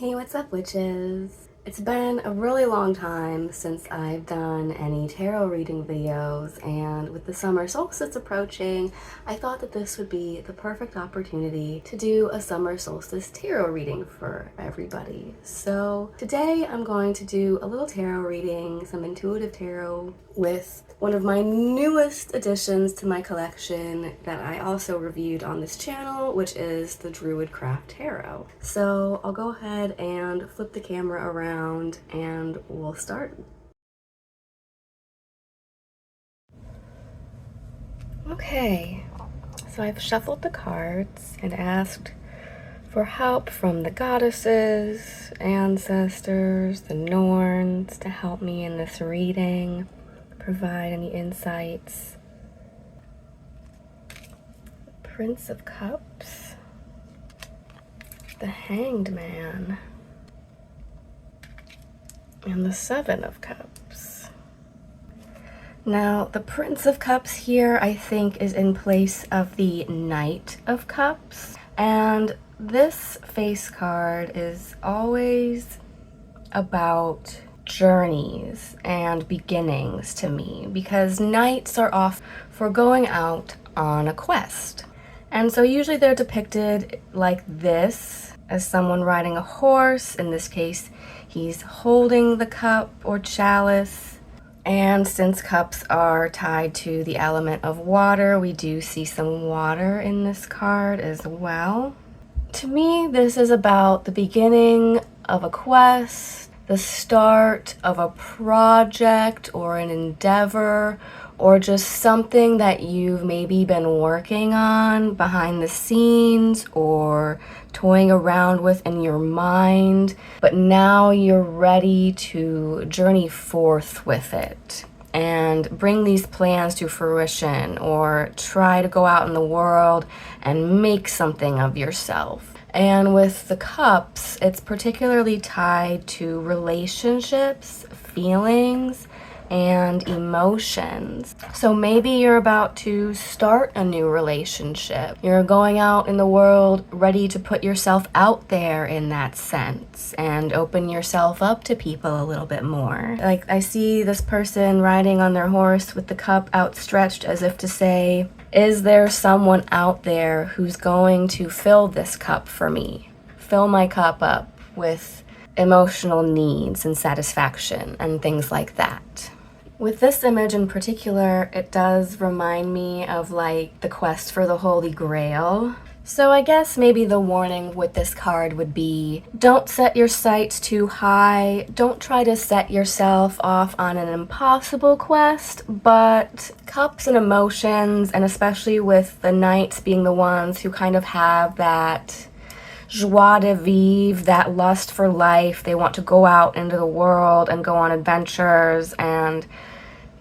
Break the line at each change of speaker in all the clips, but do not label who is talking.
Hey, what's up, witches? It's been a really long time since I've done any tarot reading videos, and with the summer solstice approaching, I thought that this would be the perfect opportunity to do a summer solstice tarot reading for everybody. So today I'm going to do a little tarot reading, some intuitive tarot, with one of my newest additions to my collection that I also reviewed on this channel, which is the Druid Craft Tarot. So I'll go ahead and flip the camera around and we'll start. Okay, so I've shuffled the cards and asked for help from the goddesses, ancestors, the Norns to help me in this reading, provide any insights. Prince of Cups, the Hanged Man, and the Seven of Cups. Now, the Prince of Cups here, I think, is in place of the Knight of Cups. And this face card is always about journeys and beginnings to me, because knights are off for going out on a quest. And so usually they're depicted like this, as someone riding a horse. In this case, he's holding the cup or chalice. And since cups are tied to the element of water, we do see some water in this card as well. To me, this is about the beginning of a quest, the start of a project or an endeavor, or just something that you've maybe been working on behind the scenes or toying around with in your mind, but now you're ready to journey forth with it and bring these plans to fruition, or try to go out in the world and make something of yourself. And with the cups, it's particularly tied to relationships, feelings, and emotions. So maybe you're about to start a new relationship. You're going out in the world ready to put yourself out there in that sense and open yourself up to people a little bit more. Like, I see this person riding on their horse with the cup outstretched as if to say, is there someone out there who's going to fill this cup for me? Fill my cup up with emotional needs and satisfaction and things like that. With this image in particular, it does remind me of like the quest for the Holy Grail. So I guess maybe the warning with this card would be, don't set your sights too high. Don't try to set yourself off on an impossible quest, but cups and emotions, and especially with the knights being the ones who kind of have that joie de vivre, that lust for life. They want to go out into the world and go on adventures, and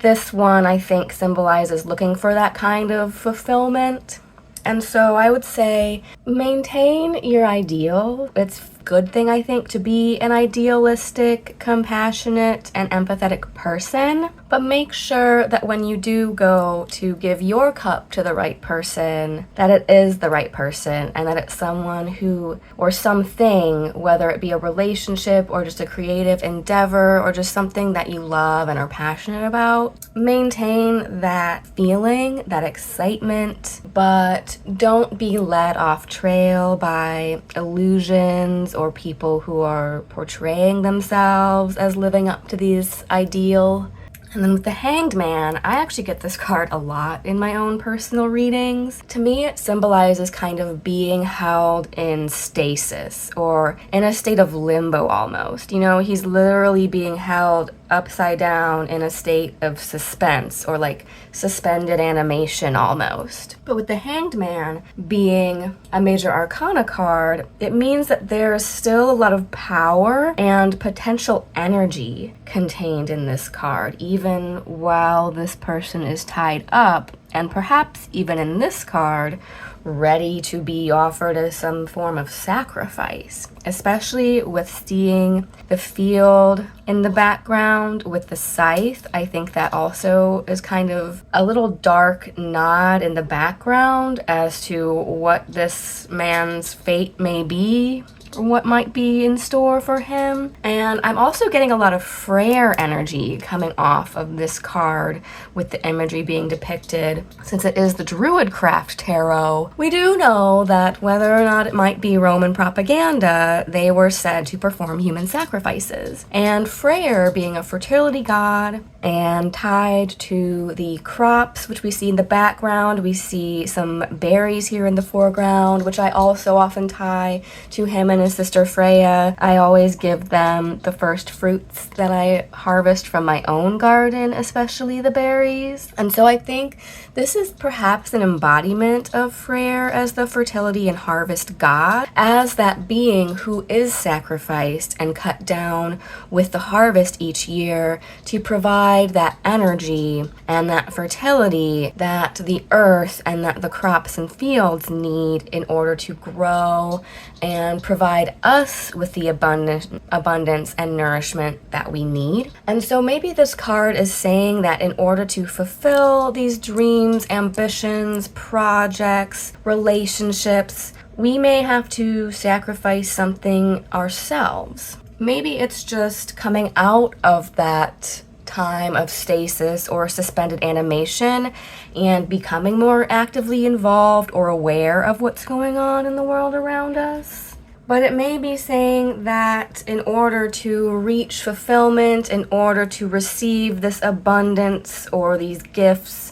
this one, I think, symbolizes looking for that kind of fulfillment. And so I would say maintain your ideal. It's a good thing, I think, to be an idealistic, compassionate, and empathetic person. But make sure that when you do go to give your cup to the right person, that it is the right person, and that it's someone who, or something, whether it be a relationship or just a creative endeavor or just something that you love and are passionate about. Maintain that feeling, that excitement, but don't be led off trail by illusions or people who are portraying themselves as living up to these ideal. And then with the Hanged Man, I actually get this card a lot in my own personal readings. To me, it symbolizes kind of being held in stasis, or in a state of limbo almost. You know, he's literally being held upside down in a state of suspense, or like suspended animation almost. But with the Hanged Man being a major arcana card, it means that there's still a lot of power and potential energy contained in this card, even while this person is tied up, and perhaps even in this card, ready to be offered as some form of sacrifice, especially with seeing the field in the background with the scythe. I think that also is kind of a little dark nod in the background as to what this man's fate may be. what might be in store for him. And I'm also getting a lot of Freyr energy coming off of this card with the imagery being depicted. Since it is the Druid Craft Tarot, we do know that whether or not it might be Roman propaganda, they were said to perform human sacrifices. And Freyr being a fertility god and tied to the crops, which we see in the background. We see some berries here in the foreground, which I also often tie to him and his sister Freya. I always give them the first fruits that I harvest from my own garden, especially the berries. And so I think this is perhaps an embodiment of Freyr as the fertility and harvest god, as that being who is sacrificed and cut down with the harvest each year to provide that energy and that fertility that the earth and that the crops and fields need in order to grow and provide us with the abundance and nourishment that we need. And so maybe this card is saying that in order to fulfill these dreams, ambitions, projects, relationships, we may have to sacrifice something ourselves. Maybe it's just coming out of that time of stasis or suspended animation and becoming more actively involved or aware of what's going on in the world around us. But it may be saying that in order to reach fulfillment, in order to receive this abundance or these gifts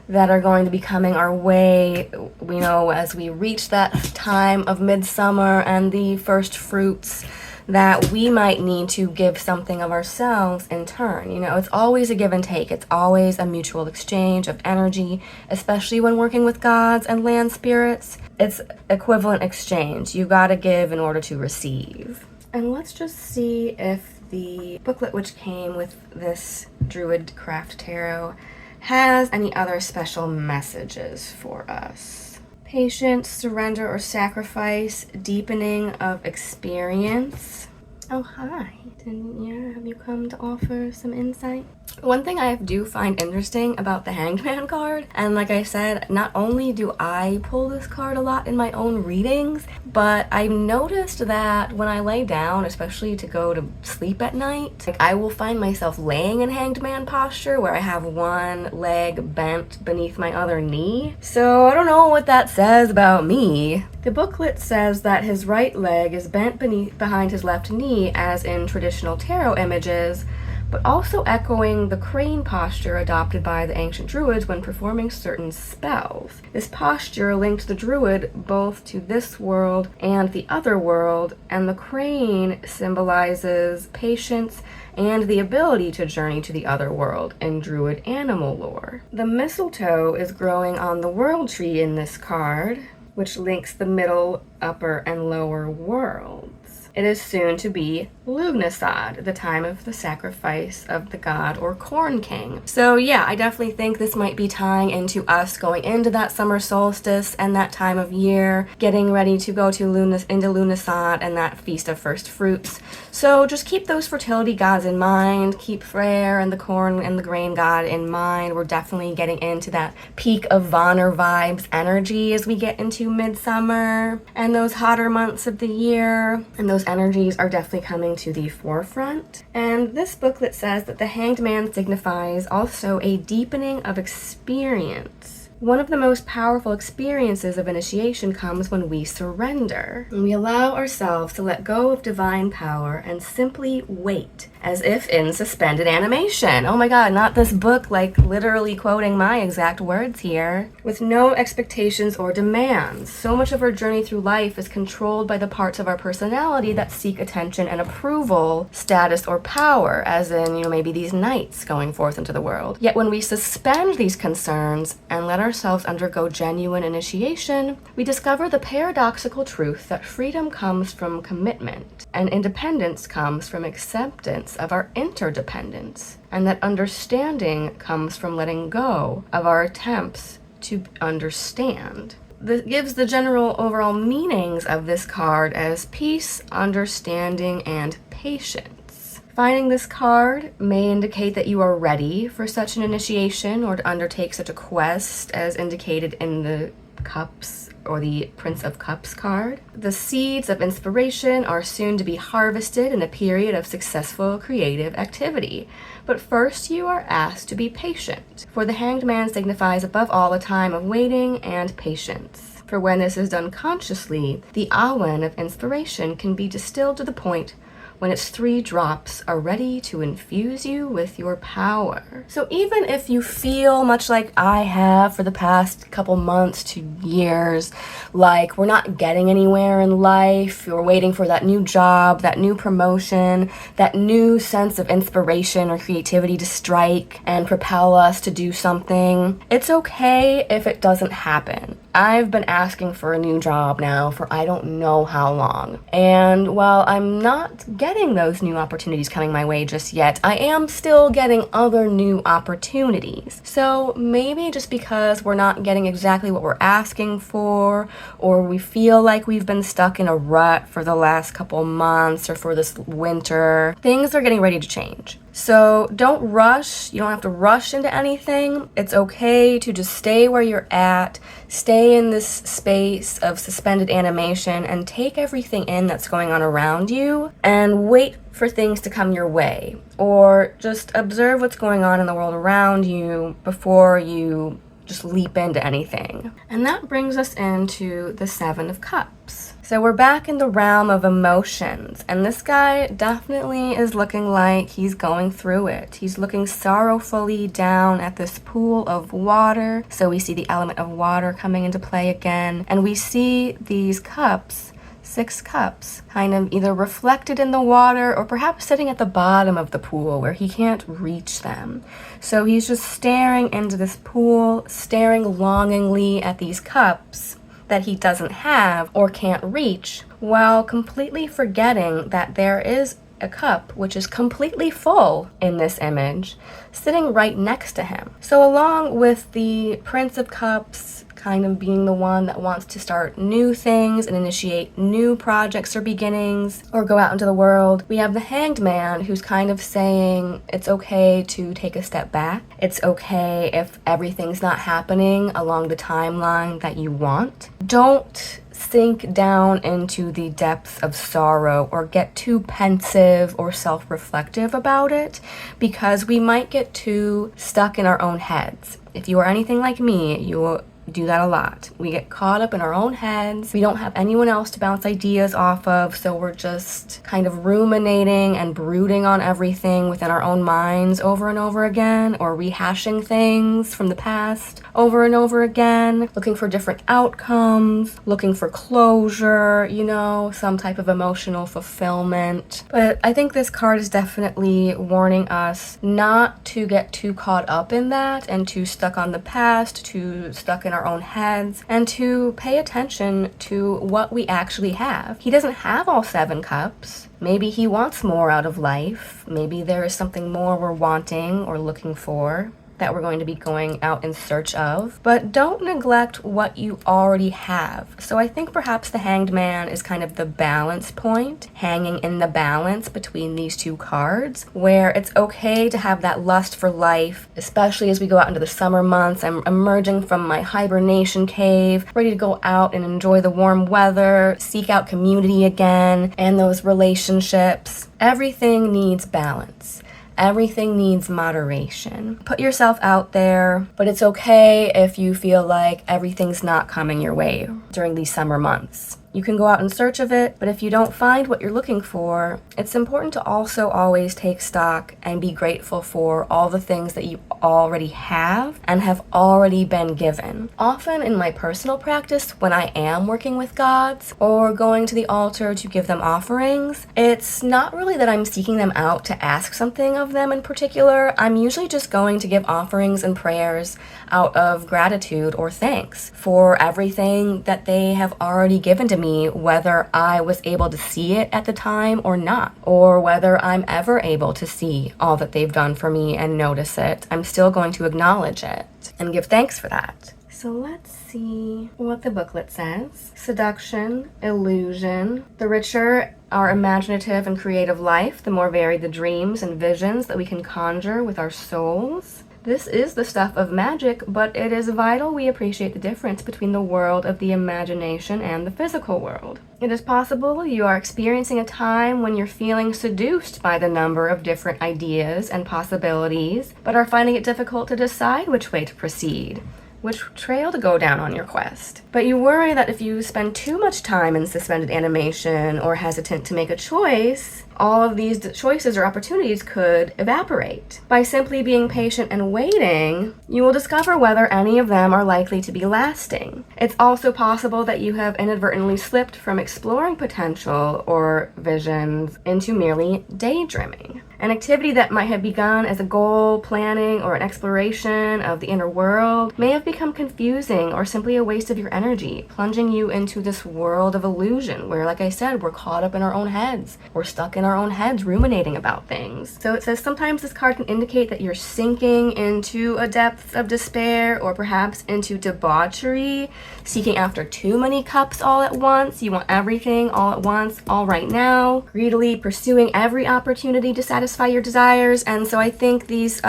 that are going to be coming our way, you know, as we reach that time of midsummer and the first fruits, that we might need to give something of ourselves in turn. You know, it's always a give and take. It's always a mutual exchange of energy, especially when working with gods and land spirits. It's equivalent exchange. You gotta give in order to receive. And let's just see if the booklet which came with this Druid Craft Tarot has any other special messages for us. Patience, surrender or sacrifice, deepening of experience. Oh, hi. Have you come to offer some insight? One thing I do find interesting about the Hanged Man card, and like I said, not only do I pull this card a lot in my own readings, but I've noticed that when I lay down, especially to go to sleep at night, I will find myself laying in Hanged Man posture where I have one leg bent beneath my other knee. So I don't know what that says about me. The booklet says that his right leg is bent behind his left knee, as in traditional tarot images, but also echoing the crane posture adopted by the ancient druids when performing certain spells. This posture linked the druid both to this world and the other world, and the crane symbolizes patience and the ability to journey to the other world in druid animal lore. The mistletoe is growing on the world tree in this card, which links the middle, upper, and lower worlds. It is soon to be Lughnasadh, the time of the sacrifice of the god or corn king. So yeah, I definitely think this might be tying into us going into that summer solstice and that time of year, getting ready to go to into Lughnasadh and that feast of first fruits. So just keep those fertility gods in mind, keep Freyr and the corn and the grain god in mind. We're definitely getting into that peak of Vonner vibes energy as we get into midsummer and those hotter months of the year, and those energies are definitely coming to the forefront. And this booklet says that the Hanged Man signifies also a deepening of experience. One of the most powerful experiences of initiation comes when we surrender. When we allow ourselves to let go of divine power and simply wait, as if in suspended animation. Oh my god, not this book like literally quoting my exact words here. With no expectations or demands. So much of our journey through life is controlled by the parts of our personality that seek attention and approval, status, or power, as in, maybe these knights going forth into the world. Yet when we suspend these concerns and let ourselves undergo genuine initiation, we discover the paradoxical truth that freedom comes from commitment and independence comes from acceptance of our interdependence, and that understanding comes from letting go of our attempts to understand. This gives the general overall meanings of this card as peace, understanding, and patience. Finding this card may indicate that you are ready for such an initiation or to undertake such a quest as indicated in the Cups or the Prince of Cups card. The seeds of inspiration are soon to be harvested in a period of successful creative activity. But first you are asked to be patient, for the Hanged Man signifies above all a time of waiting and patience. For when this is done consciously, the awen of inspiration can be distilled to the point when its 3 drops are ready to infuse you with your power. So even if you feel much like I have for the past couple months to years, like we're not getting anywhere in life, you're waiting for that new job, that new promotion, that new sense of inspiration or creativity to strike and propel us to do something, it's okay if it doesn't happen. I've been asking for a new job now for I don't know how long. And while I'm not getting those new opportunities coming my way just yet, I am still getting other new opportunities. So maybe just because we're not getting exactly what we're asking for, or we feel like we've been stuck in a rut for the last couple months or for this winter, things are getting ready to change. So don't rush. You don't have to rush into anything. It's okay to just stay where you're at, stay in this space of suspended animation and take everything in that's going on around you and wait for things to come your way, or just observe what's going on in the world around you before you just leap into anything. And that brings us into the 7 of Cups. So we're back in the realm of emotions, and this guy definitely is looking like he's going through it. He's looking sorrowfully down at this pool of water. So we see the element of water coming into play again, and we see these cups, 6 cups, kind of either reflected in the water or perhaps sitting at the bottom of the pool where he can't reach them. So he's just staring into this pool, staring longingly at these cups that he doesn't have or can't reach, while completely forgetting that there is a cup which is completely full in this image sitting right next to him. So along with the Prince of Cups kind of being the one that wants to start new things and initiate new projects or beginnings or go out into the world, we have the Hanged Man who's kind of saying it's okay to take a step back. It's okay if everything's not happening along the timeline that you want. Don't sink down into the depths of sorrow or get too pensive or self-reflective about it, because we might get too stuck in our own heads. If you are anything like me, you will do that a lot. We get caught up in our own heads. We don't have anyone else to bounce ideas off of, so we're just kind of ruminating and brooding on everything within our own minds over and over again, or rehashing things from the past over and over again, looking for different outcomes, looking for closure, you know, some type of emotional fulfillment. But I think this card is definitely warning us not to get too caught up in that and too stuck on the past, too stuck in our own heads, and to pay attention to what we actually have. He doesn't have all 7 cups. Maybe he wants more out of life. Maybe there is something more we're wanting or looking for that we're going to be going out in search of. But don't neglect what you already have. So I think perhaps the Hanged Man is kind of the balance point, hanging in the balance between these 2 cards, where it's okay to have that lust for life, especially as we go out into the summer months. I'm emerging from my hibernation cave, ready to go out and enjoy the warm weather, seek out community again, and those relationships. Everything needs balance. Everything needs moderation. Put yourself out there, but it's okay if you feel like everything's not coming your way during these summer months. You can go out in search of it, but if you don't find what you're looking for, it's important to also always take stock and be grateful for all the things that you already have and have already been given. Often in my personal practice, when I am working with gods or going to the altar to give them offerings, it's not really that I'm seeking them out to ask something of them in particular. I'm usually just going to give offerings and prayers out of gratitude or thanks for everything that they have already given to me, whether I was able to see it at the time or not, or whether I'm ever able to see all that they've done for me and notice it. I'm still going to acknowledge it and give thanks for that. So let's see what the booklet says. Seduction, illusion. The richer our imaginative and creative life, the more varied the dreams and visions that we can conjure with our souls. This is the stuff of magic, but it is vital we appreciate the difference between the world of the imagination and the physical world. It is possible you are experiencing a time when you're feeling seduced by the number of different ideas and possibilities, but are finding it difficult to decide which way to proceed, which trail to go down on your quest. But you worry that if you spend too much time in suspended animation or hesitant to make a choice, all of these choices or opportunities could evaporate. By simply being patient and waiting, you will discover whether any of them are likely to be lasting. It's also possible that you have inadvertently slipped from exploring potential or visions into merely daydreaming. An activity that might have begun as a goal, planning, or an exploration of the inner world may have become confusing or simply a waste of your energy, plunging you into this world of illusion where, like I said, we're caught up in our own heads. We're stuck in our own heads ruminating about things. So it says sometimes this card can indicate that you're sinking into a depth of despair or perhaps into debauchery, seeking after too many cups all at once. You want everything all at once, all right now, greedily pursuing every opportunity to satisfy your desires. And so I think this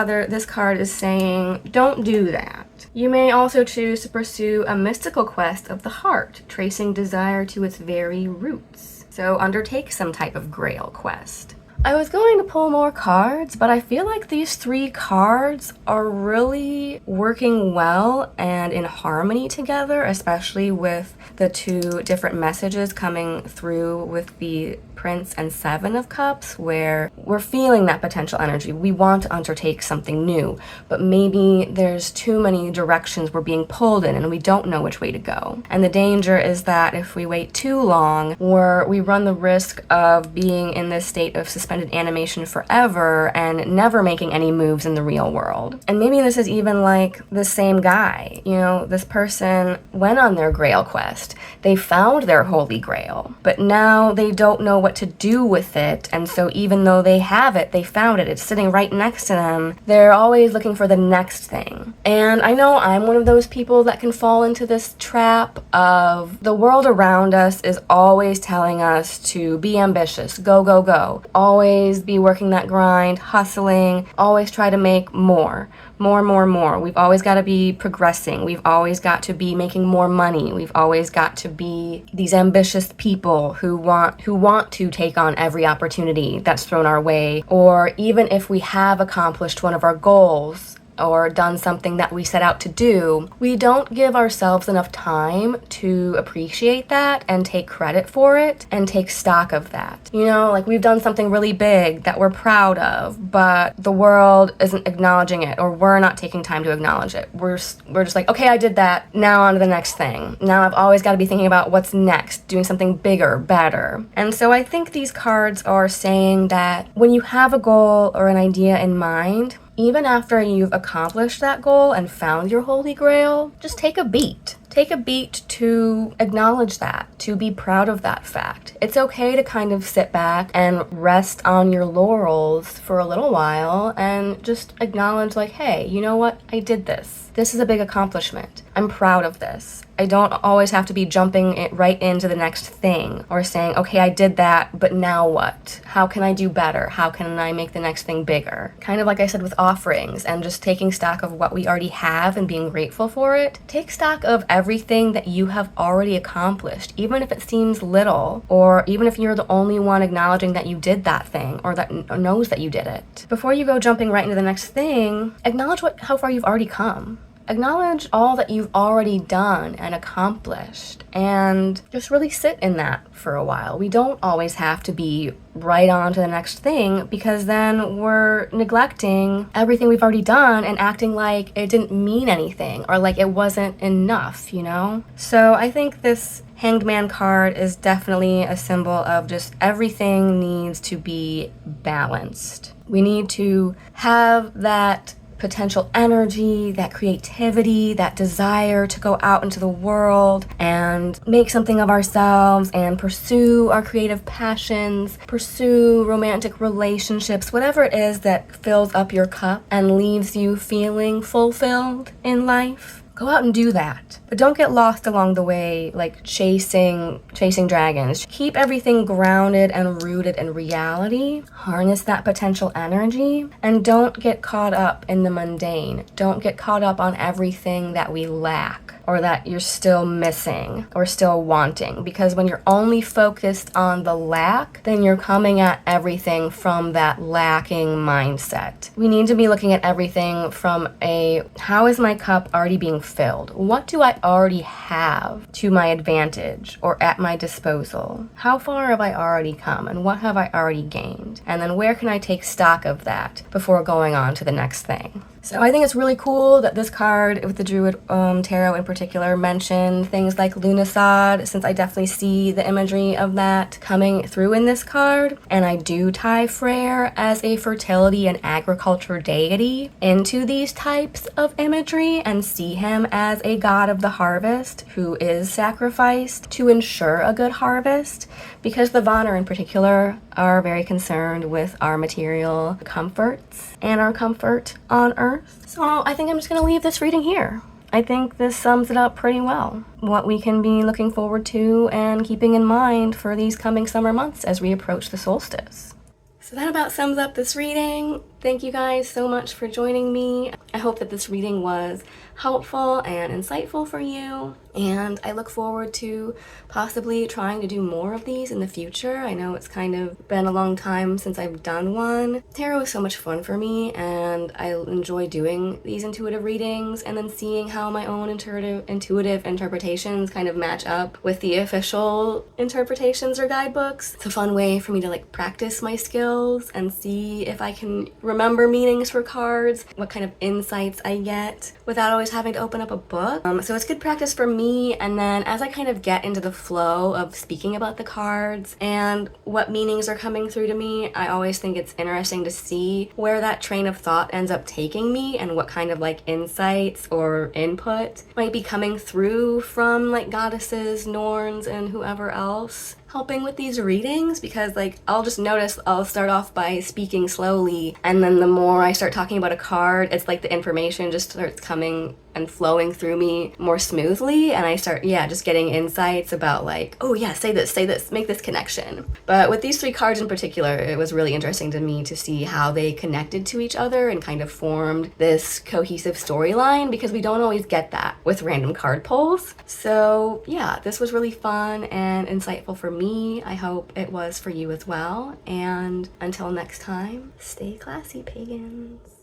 card is saying, don't do that. You may also choose to pursue a mystical quest of the heart, tracing desire to its very roots. So undertake some type of grail quest. I was going to pull more cards, but I feel like these 3 cards are really working well and in harmony together, especially with the 2 different messages coming through with the Prince and 7 of Cups, where we're feeling that potential energy. We want to undertake something new, but maybe there's too many directions we're being pulled in and we don't know which way to go. And the danger is that if we wait too long, we run the risk of being in this state of suspended animation forever and never making any moves in the real world. And maybe this is even like the same guy. You know, this person went on their grail quest. They found their holy grail, but now they don't know what to do with it. And so even though they have it, they found it, it's sitting right next to them, they're always looking for the next thing. And I know I'm one of those people that can fall into this trap of the world around us is always telling us to be ambitious, go, go, go. Always be working that grind, hustling, always try to make more. We've always got to be progressing. We've always got to be making more money. We've always got to be these ambitious people who want to take on every opportunity that's thrown our way. Or even if we have accomplished one of our goals or done something that we set out to do, we don't give ourselves enough time to appreciate that and take credit for it and take stock of that. You know, like we've done something really big that we're proud of, but the world isn't acknowledging it, or we're not taking time to acknowledge it. We're just like, okay, I did that, now on to the next thing. Now I've always got to be thinking about what's next, doing something bigger, better. And so I think these cards are saying that when you have a goal or an idea in mind, even after you've accomplished that goal and found your holy grail, just take a beat. Take a beat to acknowledge that, to be proud of that fact. It's okay to kind of sit back and rest on your laurels for a little while and just acknowledge like, hey, you know what? I did this. This is a big accomplishment. I'm proud of this. I don't always have to be jumping right into the next thing or saying, okay, I did that, but now what? How can I do better? How can I make the next thing bigger? Kind of like I said with offerings and just taking stock of what we already have and being grateful for it. Take stock of everything that you have already accomplished, even if it seems little, or even if you're the only one acknowledging that you did that thing or that knows that you did it. Before you go jumping right into the next thing, acknowledge how far you've already come. Acknowledge all that you've already done and accomplished, and just really sit in that for a while. We don't always have to be right on to the next thing, because then we're neglecting everything we've already done and acting like it didn't mean anything or like it wasn't enough, you know? So I think this Hanged Man card is definitely a symbol of just everything needs to be balanced. We need to have that potential energy, that creativity, that desire to go out into the world and make something of ourselves and pursue our creative passions, pursue romantic relationships, whatever it is that fills up your cup and leaves you feeling fulfilled in life. Go out and do that. But don't get lost along the way, like chasing dragons. Keep everything grounded and rooted in reality. Harness that potential energy, and don't get caught up in the mundane. Don't get caught up on everything that we lack, or that you're still missing or still wanting, because when you're only focused on the lack, then you're coming at everything from that lacking mindset. We need to be looking at everything from a, how is my cup already being filled? What do I already have to my advantage or at my disposal? How far have I already come, and what have I already gained? And then where can I take stock of that before going on to the next thing? So I think it's really cool that this card with the Druid Tarot in particular mentioned things like Lunisad, since I definitely see the imagery of that coming through in this card. And I do tie Freyr as a fertility and agriculture deity into these types of imagery, and see him as a god of the harvest who is sacrificed to ensure a good harvest, because the Vanir in particular are very concerned with our material comforts and our comfort on Earth. So I think I'm just going to leave this reading here. I think this sums it up pretty well. What we can be looking forward to and keeping in mind for these coming summer months as we approach the solstice. So that about sums up this reading. Thank you guys so much for joining me. I hope that this reading was helpful and insightful for you, and I look forward to possibly trying to do more of these in the future. I know it's kind of been a long time since I've done one. Tarot is so much fun for me, and I enjoy doing these intuitive readings and then seeing how my own intuitive interpretations kind of match up with the official interpretations or guidebooks. It's a fun way for me to like practice my skills and see if I can remember meanings for cards, what kind of insights I get without always having to open up a book. So it's good practice for me, and then as I kind of get into the flow of speaking about the cards and what meanings are coming through to me, I always think it's interesting to see where that train of thought ends up taking me and what kind of like insights or input might be coming through from like goddesses, Norns, and whoever else helping with these readings, because like I'll just notice I'll start off by speaking slowly, and then the more I start talking about a card, it's like the information just starts coming and flowing through me more smoothly, and I start just getting insights about like, oh yeah, say this, make this connection. But with these three cards in particular, it was really interesting to me to see how they connected to each other and kind of formed this cohesive storyline, because we don't always get that with random card pulls. So yeah, this was really fun and insightful for me. I hope it was for you as well, and until next time, stay classy, pagans.